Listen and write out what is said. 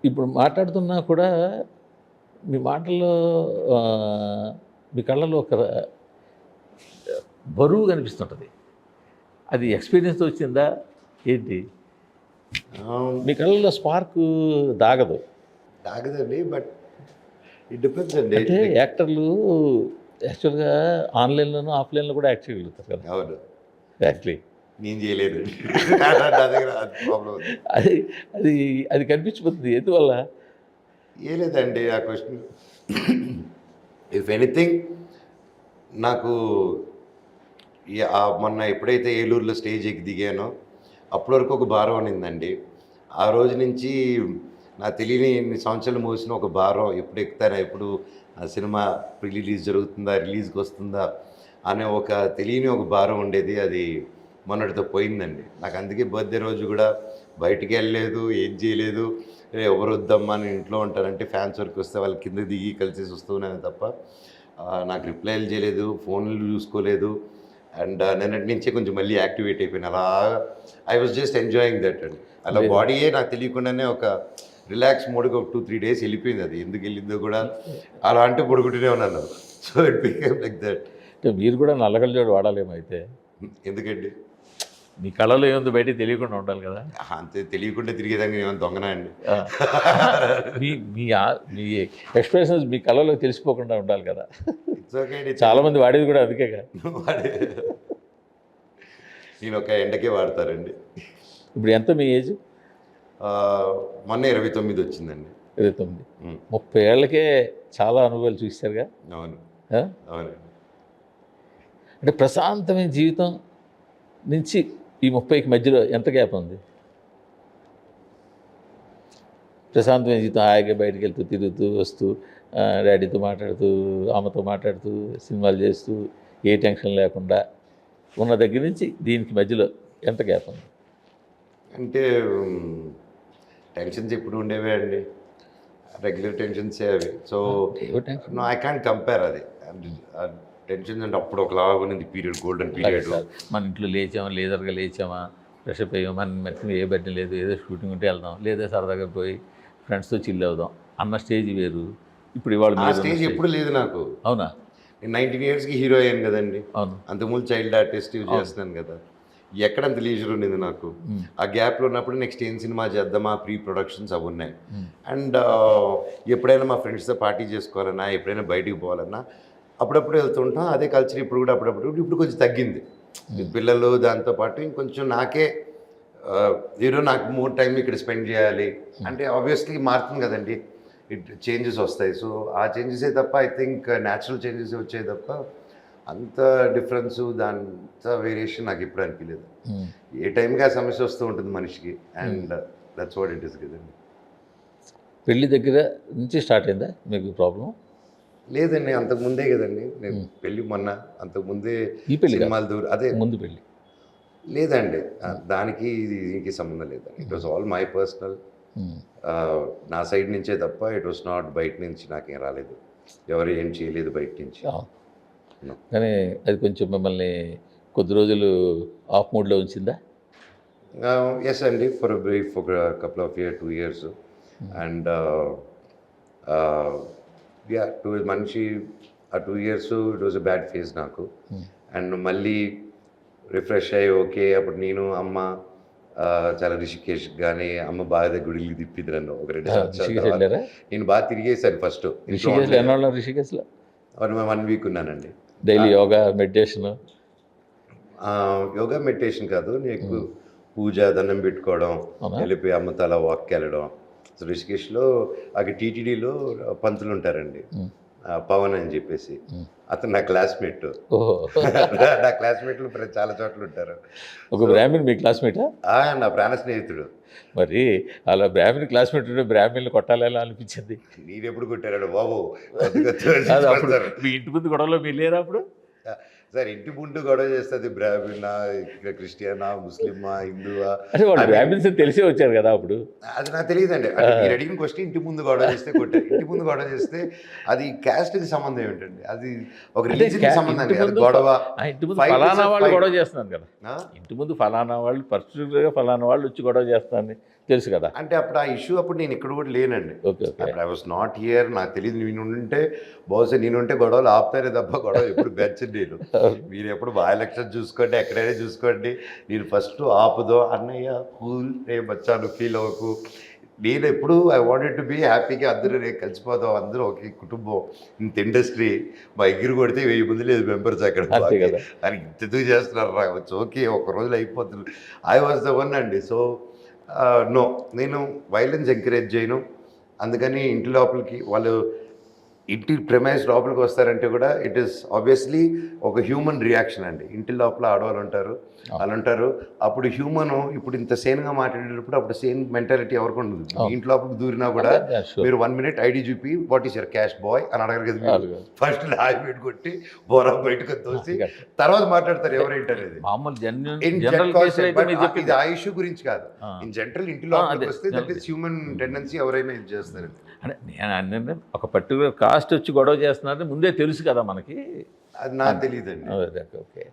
ఇప్పుడు మాట్లాడుతున్నా కూడా మీ మాటల్లో మీ కళ్ళలో ఒక బరువు కనిపిస్తుంటుంది. అది ఎక్స్పీరియన్స్‌తో వచ్చిందా ఏంటి? మీ కళ్ళలో స్పార్క్ దాగదు. తాగదండి. బట్ ఇట్ డిపెండ్స్ అండి. అంటే యాక్టర్లు యాక్చువల్గా ఆన్‌లైన్‌లోనూ, ఆఫ్‌లైన్‌లో కూడా యాక్ట్ చేయగలుగుతారు కదా! అవును. ఎగ్జాక్ట్లీ. నేను చేయలేదు. నా దగ్గర అది ప్రాబ్లమ్ ఉంది. అది అది అది కనిపించిపోతుంది. ఎందువల్ల? ఏం లేదండి ఆ క్వశ్చన్. ఇఫ్ ఎనీథింగ్ నాకు మొన్న ఎప్పుడైతే ఏలూరులో స్టేజ్ ఎక్కి దిగానో అప్పటి వరకు ఒక భారం ఉన్నిందండి. ఆ రోజు నుంచి నాకు తెలియని ఎన్ని సంవత్సరాలు మోసిన ఒక భారం, ఎప్పుడు ఎక్కుతానా, ఎప్పుడు ఆ సినిమా ప్రీ రిలీజ్ జరుగుతుందా, రిలీజ్కి వస్తుందా అనే ఒక తెలియని ఒక భారం ఉండేది. అది మొన్నటితో పోయిందండి. నాకు అందుకే బర్త్డే రోజు కూడా బయటికి వెళ్ళలేదు, ఏం చేయలేదు. ఎవరు వద్దమ్మా నేను ఇంట్లో ఉంటానంటే ఫ్యాన్స్ వరకు వస్తే వాళ్ళు కింద దిగి కలిసేసి వస్తున్నాను తప్ప నాకు రిప్లైలు చేయలేదు, ఫోన్లు చూసుకోలేదు. అండ్ నిన్నటి నుంచే కొంచెం మళ్ళీ యాక్టివేట్ అయిపోయాను. అలా I was just enjoying that అండి. అలా బాడీయే నాకు తెలియకుండానే ఒక రిలాక్స్ మోడ్గా ఒక 2-3 డేస్ వెళ్ళిపోయింది. అది ఎందుకు వెళ్ళిందో కూడా అలా అంటే పడుకుంటూనే ఉన్నాను. So it became like that. అంటే మీరు కూడా నల్లకళ్ళజోడు వాడాలేమో అయితే. ఎందుకండి? మీ కళలో ఏముందో బయటికి తెలియకుండా ఉండాలి కదా. అంతే, తెలియకుండా తిరిగేదాన్ని ఏమైనా దొంగనా అండి? మీ మీ మీ ఎక్స్ప్రెషన్స్ మీ కళలో తెలిసిపోకుండా ఉండాలి కదా. ఇట్స్ ఓకే అండి. చాలామంది వాడేది కూడా అందుకేగా. నేను ఒక ఎండకే వాడతారండి. ఇప్పుడు ఎంత మీ ఏజ్? మొన్న 29 వచ్చిందండి. 29. 30 ఏళ్ళకే చాలా అనుభవాలు చూశారుగా. అవును, అవునండి. అంటే ప్రశాంతమైన జీవితం నుంచి ఈ 30కి మధ్యలో ఎంత గ్యాప్ ఉంది? ప్రశాంతమైన జీవితం హాయిగా బయటకు వెళ్తూ తిరుగుతూ వస్తూ డాడీతో మాట్లాడుతూ అమ్మతో మాట్లాడుతూ సినిమాలు చేస్తూ ఏ టెన్షన్ లేకుండా ఉన్న దగ్గర నుంచి దీనికి మధ్యలో ఎంత గ్యాప్ ఉంది? అంటే టెన్షన్స్ ఎప్పుడు ఉండేవే అండి, రెగ్యులర్ టెన్షన్సే అవి. So no I can't compare అది. టెన్షన్ అంటే అప్పుడు ఒకలాగా ఉన్నది పీరియడ్, గోల్డెన్ పీరియడ్. మన ఇంట్లో లేచామా, లేదర్గా లేచామా, ఫ్రెషప్ అయ్యామా, మన ఏ బట్టి లేదు, ఏదో షూటింగ్ ఉంటే వెళ్దాం, లేదా సరదాగా పోయి ఫ్రెండ్స్తో చిల్ అవుదాం అన్న స్టేజ్ వేరు. ఇప్పుడు ఇవాళ ఆ స్టేజ్ ఎప్పుడు లేదు నాకు. అవునా? నేను 19 ఇయర్స్కి హీరో అయ్యాను కదండి. అవును. అంతకుముందు చైల్డ్ ఆర్టిస్ట్ చేస్తున్నాను కదా. ఎక్కడంత లీజర్ ఉండేది నాకు. ఆ గ్యాప్లో ఉన్నప్పుడు నెక్స్ట్ ఏం సినిమా చేద్దామా, ప్రీ ప్రొడక్షన్స్ అవి ఉన్నాయి. అండ్ ఎప్పుడైనా మా ఫ్రెండ్స్తో పార్టీ చేసుకోవాలన్నా, ఎప్పుడైనా బయటికి పోవాలన్నా అప్పుడప్పుడు వెళ్తుంటాం. అదే కల్చర్ ఇప్పుడు కూడా అప్పుడప్పుడు కొంచెం తగ్గింది. పిల్లలు దాంతోపాటు ఇంకొంచెం నాకే నాకు మోర్ టైం ఇక్కడ స్పెండ్ చేయాలి అంటే ఆబ్వియస్లీ మారుతుంది కదండి, చేంజెస్ వస్తాయి. సో ఆ చేంజెసే తప్ప ఐ థింక్ న్యాచురల్ చేంజెస్ వచ్చాయి తప్ప అంత డిఫరెన్స్, దాంత వేరియేషన్ నాకు ఎప్పుడు అనిపించలేదు. ఏ టైంకి ఆ సమస్య వస్తూ ఉంటుంది మనిషికి. And that's what it is కదండి. పెళ్ళి దగ్గర నుంచి స్టార్ట్ అయిందా మీకు ప్రాబ్లం? లేదండి, అంతకుముందే కదండి నేను పెళ్ళి మొన్న. అంతకుముందే ఈ పెళ్ళి సినిమాలు దూరం అదే ముందు పెళ్ళి లేదండి. దానికి దీనికి సంబంధం లేదండి. It was all my personal, నా సైడ్ నుంచే తప్ప ఇట్ వాస్ నాట్ బయట నుంచి నాకేం రాలేదు, ఎవరు ఏం చేయలేదు బయట నుంచి. కానీ అది కొంచెం మిమ్మల్ని కొద్ది రోజులు ఆఫ్ మోడ్లో ఉంచిందా? ఎస్ అండి, ఫర్ అ బ్రీఫ్, ఒక కపుల్ ఆఫ్ 2 years. అండ్ మనిషి ఆ 2 years it was a bad phase నాకు. అండ్ మళ్ళీ రిఫ్రెష్ అయ్యి ఓకే, అప్పుడు నేను అమ్మ చాలా రిషికేష్ కానీ అమ్మ బాగా గుడికి తిప్పిద్ది నన్ను ఒక 2 సంవత్సరాలు. నేను బాగా తిరిగేశాను ఫస్ట్. రిషికేశ్లో 1 week ఉన్నానండి. Daily yoga meditation? Yoga meditation కాదు, నీకు పూజ దండం పెట్టుకోవడం, వెళ్ళిపోయి అమ్మతో అలా వాక్కి వెళ్ళడం. సో రిషికేష్లో అక్కడ టీటీడీలో పంతులు ఉంటారండి, పవన్ అని చెప్పేసి. అతను నా క్లాస్మేట్. నా క్లాస్మేట్లు చాలా చోట్ల ఉంటారు. ఒక బ్రాహ్మణ్ మీ క్లాస్మేటా? నా ప్రాణ స్నేహితుడు. మరి అలా బ్రాహ్మణ్ క్లాస్మేట్ ఉంటే బ్రాహ్మణ్లు కొట్టాలేలా అనిపించింది? నేను ఎప్పుడు కొట్టాడు బాబు? మీ ఇంటి ముందు గొడవలో మీరు లేరా అప్పుడు? సార్ ఇంటి ముందు గొడవ చేస్తుంది బ్రాహ్మణ, క్రిస్టియనా, ముస్లిమా, హిందువా, అంటే వాళ్ళు అది- బ్రాహ్మిన్స్ తెలిసే వచ్చారు కదా అప్పుడు. అది నాకు తెలియదండి. అంటే మీరు అడిగిన క్వశ్చన్ ఇంటి ముందు గొడవ చేస్తే కొట్టారు. ఇంటి ముందు గొడవ చేస్తే అది క్యాస్ట్కి సంబంధం ఏమిటండి? అది ఒక అంటే రీజన్కి సంబంధం ఇంటి అండి. అది ముందు గొడవ ఇంటి ముందు fight is a ఫలానా వాళ్ళు fight. గొడవ చేస్తున్నారు కదా, ఆ? ఇంటి ముందు ఫలానా వాళ్ళు పర్టికులర్గా ఫలానా వాళ్ళు వచ్చి గొడవ చేస్తారని తెలుసు కదా. అంటే అప్పుడు ఆ ఇష్యూ అప్పుడు నేను ఇక్కడ కూడా లేనండి. Okay okay. అప్పుడు ఐ వాస్ నాట్ హియర్. నాకు తెలియదు. నేను ఉంటే బహుశా నేను ఉంటే గొడవలు ఆపుతారే తప్ప గొడవ ఎప్పుడు బెచ్చండి నేను. మీరు ఎప్పుడు బై ఎలక్షన్ చూసుకోండి, ఎక్కడైనా చూసుకోండి, నేను ఫస్ట్ ఆపుదో అన్నయ్య కూల్ రే బచ్చాను ఫీల్ అవ్వకు. నేను ఎప్పుడు ఐ వాంటెడ్ టు బీ హ్యాపీగా అందరూ రేపు కలిసిపోదాం, అందరూ ఒకే కుటుంబం, ఇంత ఇండస్ట్రీ, మా ఎగిరి కొడితే 1000 మంది లేదు మెంబర్స్ అక్కడ. అంతే కదా. అని ఇంత ఎందుకు చేస్తున్నారు రావచ్చు, ఓకే ఒక రోజులో అయిపోతుంది. ఐ వాజ్ ద వన్ అండి. సో నో, నేను వైలెన్స్ ఎంకరేజ్ చేయను. అందుకని ఇంటి లోపలికి వాళ్ళు ఇంటి ప్రెమైస్ లోపలికి వస్తారంటే కూడా ఇట్ ఈస్ ఆబ్వియస్లీ ఒక హ్యూమన్ రియాక్షన్ అండి. ఇంటి లోపల ఆడవాళ్ళు ఉంటారు, వాళ్ళు ఉంటారు. అప్పుడు హ్యూమన్ ఇప్పుడు ఇంత సేన్గా మాట్లాడేటప్పుడు అప్పుడు సేన్ మెంటాలిటీ ఎవరికి ఉండదు. ఇంటి లోపలికి దూరినా కూడా మీరు 1 minute ఐడి చూపి what is your cash boy అని అడగరు కదా. మీరు ఫస్ట్ హాయ్ పెట్టి కొట్టి బోరా బయటకు తోసి తర్వాత మాట్లాడతారు ఎవరేంటనేది. మామూలు ఇన్ జనరల్ కేసులు అయితే మీరు ఇది చెప్పింది ఆ ఇష్యూ గురించి కాదు. ఇన్ జనరల్ ఇంటి లోపలికి వస్తే దట్ ఈస్ హ్యూమన్ టెండెన్సీ, ఎవరైనా ఇది చేస్తారు. అంటే నేను అంటే ఒక పర్టికులర్ కాస్ట్ వచ్చి గొడవ చేస్తున్నారంటే ముందే తెలుసు కదా మనకి. అది నాకు తెలియదండి. ఓకే.